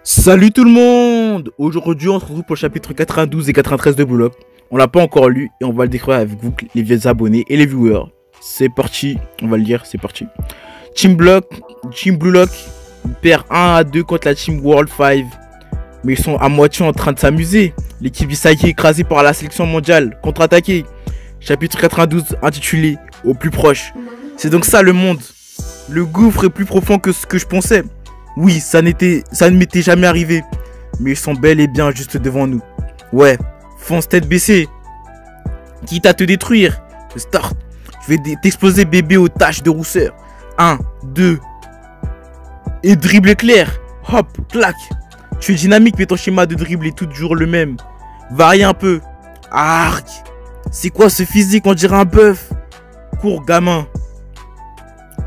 Salut tout le monde! Aujourd'hui on se retrouve pour le chapitre 92 et 93 de Blue Lock. On l'a pas encore lu et on va le découvrir avec vous, les vieux abonnés et les viewers. C'est parti, on va le lire, c'est parti. Team Blue Lock perd 1-2 contre la Team World 5. Mais ils sont à moitié en train de s'amuser. L'équipe Isaki est écrasée par la sélection mondiale, contre-attaquée. Chapitre 92 intitulé Au plus proche. C'est donc ça le monde. Le gouffre est plus profond que ce que je pensais. Oui, ça ne m'était jamais arrivé. Mais ils sont bel et bien juste devant nous. Ouais, fonce tête baissée. Quitte à te détruire. Je start. Je vais t'exploser bébé aux taches de rousseur. 1, 2. Et dribble éclair. Hop, clac. Tu es dynamique mais ton schéma de dribble est toujours le même. Varie un peu. Arc. C'est quoi ce physique? On dirait un bœuf. Cours gamin.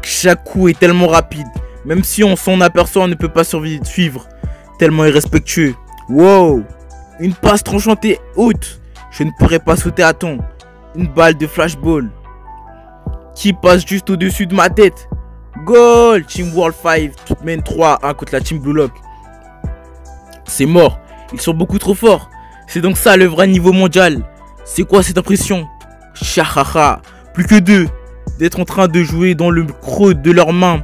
Chaque coup est tellement rapide. Même si on s'en aperçoit, on ne peut pas suivre. Tellement irrespectueux. Wow. Une passe tranchante et haute. Je ne pourrais pas sauter à temps. Une balle de flashball. Qui passe juste au-dessus de ma tête. Goal. Team World 5 mène 3-1 contre la Team Blue Lock. C'est mort. Ils sont beaucoup trop forts. C'est donc ça le vrai niveau mondial. C'est quoi cette impression? Chahaha. Plus que deux. D'être en train de jouer dans le creux de leurs mains.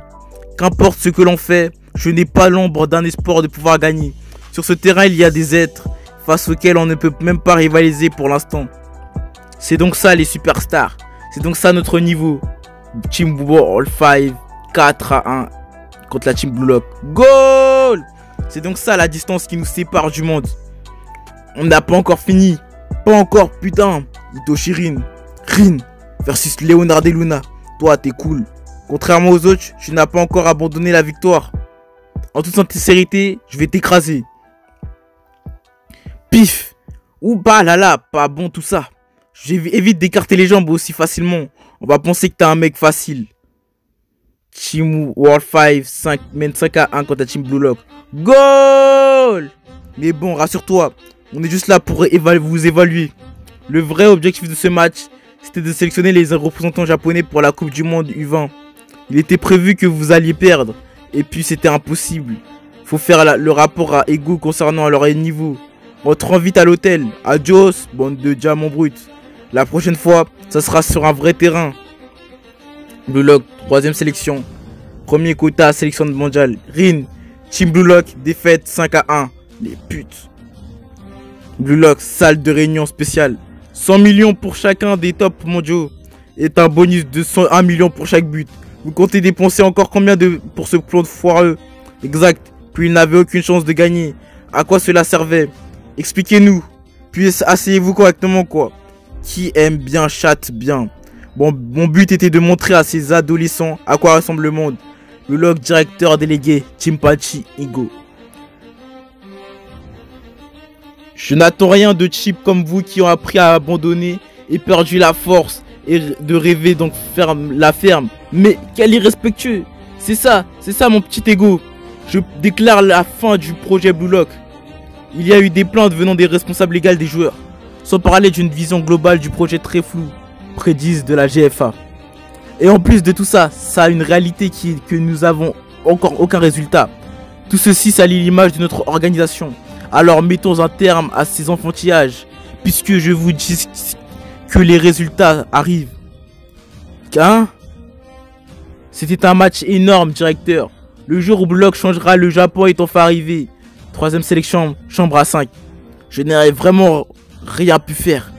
Qu'importe ce que l'on fait, je n'ai pas l'ombre d'un espoir de pouvoir gagner. Sur ce terrain, il y a des êtres face auxquels on ne peut même pas rivaliser pour l'instant. C'est donc ça les superstars. C'est donc ça notre niveau. Team World 5, 4-1 contre la Team Blue Lock. Goal! C'est donc ça la distance qui nous sépare du monde. On n'a pas encore fini. Pas encore, putain. Ito-Shirin. Rin versus Leonardo Luna. Toi, t'es cool. Contrairement aux autres, tu n'as pas encore abandonné la victoire. En toute sincérité, je vais t'écraser. Pif. Ouh bah là là, pas bon tout ça. Évite d'écarter les jambes aussi facilement. On va penser que t'es un mec facile. Team World 5 mène 5-1 contre la Team Blue Lock. Goal! Mais bon, rassure-toi, on est juste là pour vous évaluer. Le vrai objectif de ce match, c'était de sélectionner les représentants japonais pour la Coupe du Monde U20. Il était prévu que vous alliez perdre. Et puis c'était impossible. Faut faire le rapport à égaux concernant leur niveau. Rentrons vite à l'hôtel. Adios, bande de diamants bruts. La prochaine fois, ça sera sur un vrai terrain. Blue Lock, 3ème sélection. Premier quota sélection mondiale. Rin, Team Blue Lock, défaite 5-1. Les putes. Blue Lock, salle de réunion spéciale. 100 millions pour chacun des tops mondiaux. Et un bonus de 101 millions pour chaque but. Vous comptez dépenser encore combien pour ce plan de foireux? Exact. Puis il n'avait aucune chance de gagner. À quoi cela servait? Expliquez-nous. Puis asseyez-vous correctement quoi. Qui aime bien chatte bien. Bon, mon but était de montrer à ces adolescents à quoi ressemble le monde. Le log directeur délégué, Chimpachi Igo. Je n'attends rien de cheap comme vous qui ont appris à abandonner et perdu la force et de rêver donc faire la ferme. Mais quel irrespectueux. C'est ça mon petit ego. Je déclare la fin du projet Blue Lock. Il y a eu des plaintes venant des responsables légaux des joueurs. Sans parler d'une vision globale du projet très floue, prédisent de la GFA. Et en plus de tout ça, ça a une réalité qui est que nous avons encore aucun résultat. Tout ceci salit l'image de notre organisation. Alors mettons un terme à ces enfantillages, puisque je vous dis que les résultats arrivent. Hein? C'était un match énorme, directeur. Le jour où Blue Lock changera, le Japon est enfin arrivé. 3ème sélection, chambre à 5. Je n'aurais vraiment rien pu faire.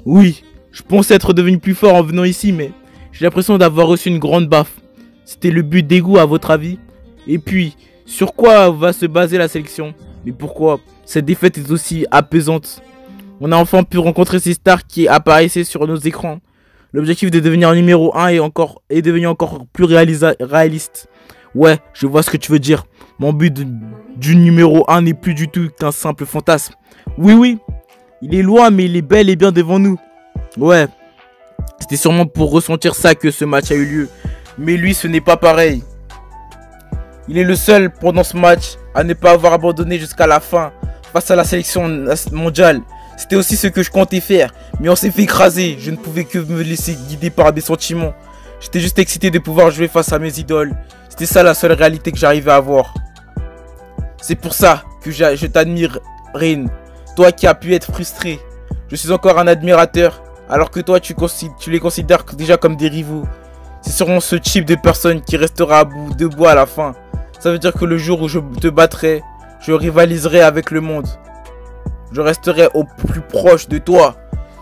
Oui, je pensais être devenu plus fort en venant ici, mais j'ai l'impression d'avoir reçu une grande baffe. C'était le but d'égout à votre avis? Et puis, sur quoi va se baser la sélection? Mais pourquoi cette défaite est aussi apaisante? On a enfin pu rencontrer ces stars qui apparaissaient sur nos écrans. L'objectif de devenir numéro 1 est devenu encore plus réaliste. Ouais, je vois ce que tu veux dire. Mon but du numéro 1 n'est plus du tout qu'un simple fantasme. Oui, il est loin mais il est bel et bien devant nous. Ouais, c'était sûrement pour ressentir ça que ce match a eu lieu. Mais lui, ce n'est pas pareil. Il est le seul pendant ce match à ne pas avoir abandonné jusqu'à la fin face à la sélection mondiale. C'était aussi ce que je comptais faire, mais on s'est fait écraser. Je ne pouvais que me laisser guider par des sentiments. J'étais juste excité de pouvoir jouer face à mes idoles. C'était ça la seule réalité que j'arrivais à voir. C'est pour ça que je t'admire, Rin. Toi qui as pu être frustré. Je suis encore un admirateur. Alors que toi, tu les considères déjà comme des rivaux. C'est sûrement ce type de personne qui restera debout à la fin. Ça veut dire que le jour où je te battrai, je rivaliserai avec le monde. Je resterai au plus proche de toi.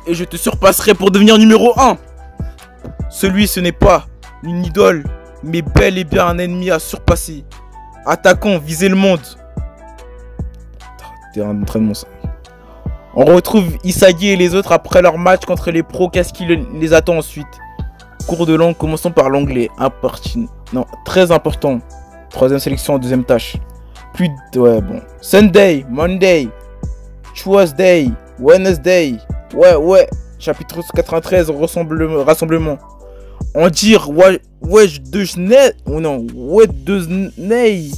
Et je te surpasserai pour devenir numéro 1. Ce n'est pas une idole, mais bel et bien un ennemi à surpasser. Attaquons, visez le monde. T'es un entraînement ça. On retrouve Isagi et les autres après leur match contre les pros. Qu'est-ce qui les attend ensuite? Cours de langue, commençons par l'anglais. Non, très important. Troisième sélection, deuxième tâche. Ouais, bon. Sunday, Monday, Tuesday, Wednesday. Ouais. Chapitre 93, rassemblement. On dire wesh de snei ou non, ouais de snei.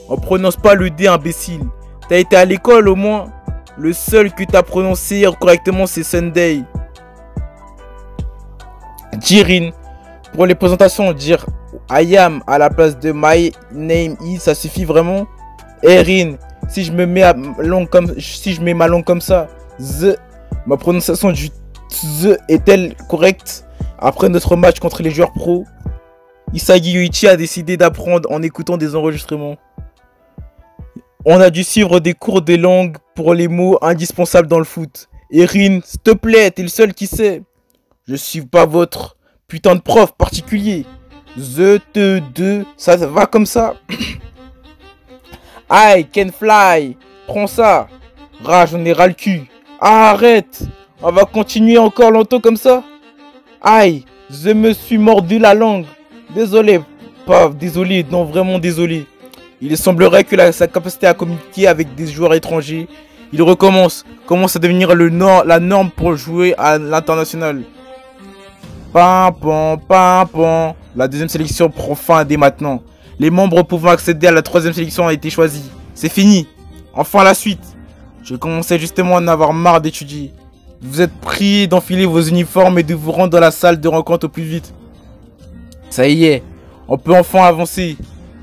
On prononce pas le D, imbécile. T'as été à l'école au moins? Le seul que t'as prononcé correctement c'est Sunday. Jirin. Pour les présentations, dire I am à la place de my name is, ça suffit vraiment. Erin, si je mets ma langue comme ça, ma prononciation du the est-elle correcte? Après notre match contre les joueurs pro, Isagi Yuichi a décidé d'apprendre en écoutant des enregistrements. On a dû suivre des cours de langue pour les mots indispensables dans le foot. Erin, s'il te plaît, t'es le seul qui sait. Je suis pas votre putain de prof particulier. Ça va comme ça. I can fly. Prends ça. Rage, j'en ai ras le cul. Arrête. On va continuer encore longtemps comme ça. Aïe, je me suis mordu la langue. Désolé, pas désolé, non vraiment désolé. Il semblerait que sa capacité à communiquer avec des joueurs étrangers, il commence à devenir la norme pour jouer à l'international. Pimpon. La deuxième sélection prend fin dès maintenant. Les membres pouvant accéder à la troisième sélection ont été choisis. C'est fini. Enfin la suite. Je commençais justement à en avoir marre d'étudier. Vous êtes priés d'enfiler vos uniformes et de vous rendre dans la salle de rencontre au plus vite. Ça y est, on peut enfin avancer.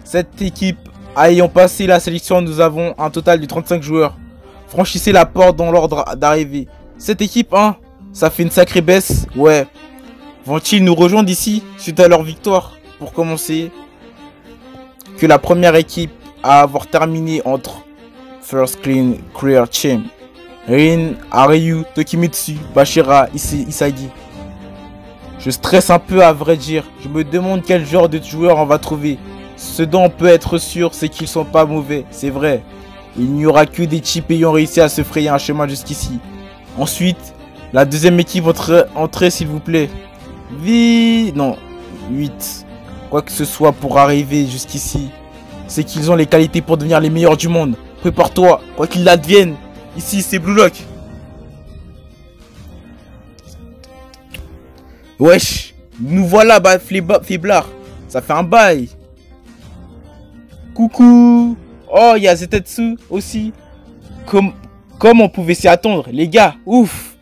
Cette équipe ayant passé la sélection, nous avons un total de 35 joueurs. Franchissez la porte dans l'ordre d'arrivée. Cette équipe, hein, ça fait une sacrée baisse. Ouais. Vont-ils nous rejoindre ici suite à leur victoire? Pour commencer, que la première équipe à avoir terminé entre First Clean Career Champ, Rin, Aryu, Tokimitsu, Bashira, Isagi. Je stresse un peu à vrai dire. Je me demande quel genre de joueurs on va trouver. Ce dont on peut être sûr, c'est qu'ils sont pas mauvais, c'est vrai. Il n'y aura que des types ayant réussi à se frayer un chemin jusqu'ici. Ensuite, la deuxième équipe entrez s'il vous plaît. Non, 8. Quoi que ce soit pour arriver jusqu'ici, c'est qu'ils ont les qualités pour devenir les meilleurs du monde. Prépare-toi, quoi qu'il advienne. Ici, c'est Blue Lock. Wesh, nous voilà, faiblard. Ça fait un bail. Coucou. Oh, il y a Zetsu aussi. Comme on pouvait s'y attendre, les gars. Ouf.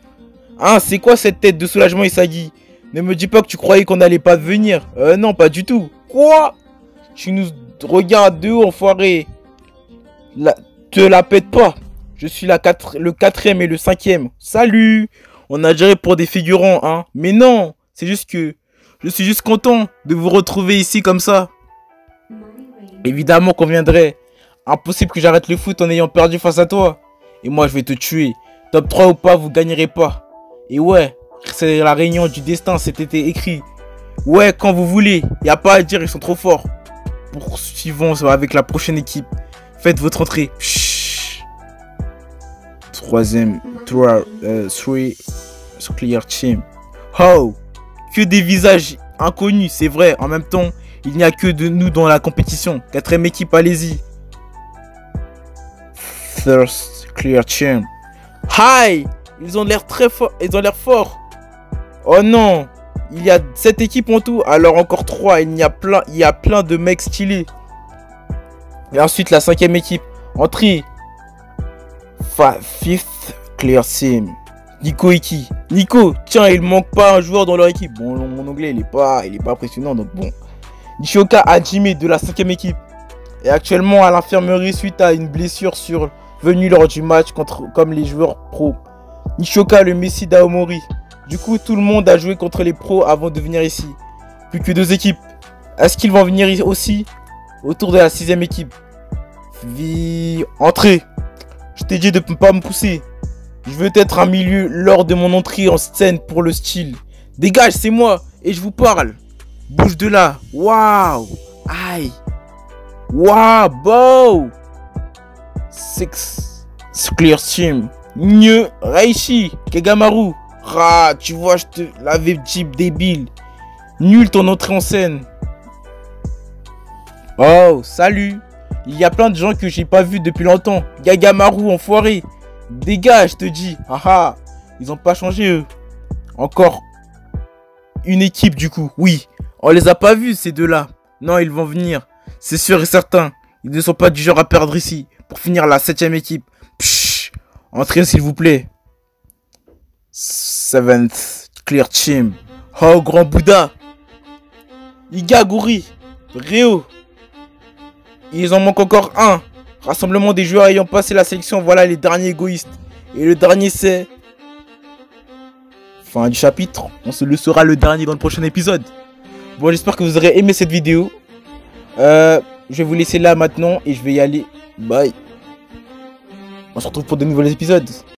Hein, c'est quoi cette tête de soulagement, Isagi? Ne me dis pas que tu croyais qu'on n'allait pas venir. Non, pas du tout. Quoi? Tu nous regardes de haut, enfoiré. Te la pète pas. Je suis le 4ème et le 5ème. Salut. On a géré pour des figurants, hein. Mais non, c'est juste que je suis juste content de vous retrouver ici comme ça. Évidemment qu'on viendrait. Impossible que j'arrête le foot en ayant perdu face à toi. Et moi, je vais te tuer. Top 3 ou pas, vous gagnerez pas. Et ouais, c'est la réunion du destin, c'était écrit. Ouais, quand vous voulez. Y a pas à dire, ils sont trop forts. Poursuivons avec la prochaine équipe. Faites votre entrée. Chut. Troisième, Clear Team. Oh, que des visages inconnus, c'est vrai. En même temps, il n'y a que de nous dans la compétition. 4ème équipe, allez-y. First Clear Team. Hi, ils ont l'air très forts. Ils ont l'air forts. Oh non, il y a 7 équipes en tout. Alors encore 3. Il y a plein de mecs stylés. Et ensuite la 5ème équipe. Entrée. Fifth Clear Team. Nico Iki. Nico, tiens, il manque pas un joueur dans leur équipe. Bon, mon anglais, il est pas impressionnant, donc bon. Nishioka Hajime de la 5ème équipe. est actuellement à l'infirmerie suite à une blessure survenue lors du match comme les joueurs pros. Nishoka, le Messi d'Aomori. Du coup, tout le monde a joué contre les pros avant de venir ici. Plus que 2 équipes. Est-ce qu'ils vont venir aussi autour de la 6ème équipe? Entrez. Je t'ai dit de ne pas me pousser. Je veux être un milieu lors de mon entrée en scène pour le style. Dégage, c'est moi et je vous parle. Bouge de là. Waouh. Aïe. Waouh, beau. Clear Team. Nye, Reishi, Kegamaru. Ah, tu vois, je te l'avais dit, débile. Nul ton entrée en scène. Oh, salut. Il y a plein de gens que j'ai pas vu depuis longtemps. Gagamaru, enfoiré. Dégage, je te dis. Haha, ils ont pas changé eux. Encore une équipe du coup. Oui, on les a pas vus ces deux-là. Non, ils vont venir. C'est sûr et certain. Ils ne sont pas du genre à perdre ici. Pour finir la 7ème équipe. Pshh. Entrez s'il vous plaît. 7th Clear Team. Oh, grand Bouddha. Igaguri. Ryo. Ils en manquent encore un. Rassemblement des joueurs ayant passé la sélection. Voilà les derniers égoïstes. Et le dernier c'est... Fin du chapitre. On se le saura le dernier dans le prochain épisode. Bon, j'espère que vous aurez aimé cette vidéo. Je vais vous laisser là maintenant. Et je vais y aller. Bye. On se retrouve pour de nouveaux épisodes.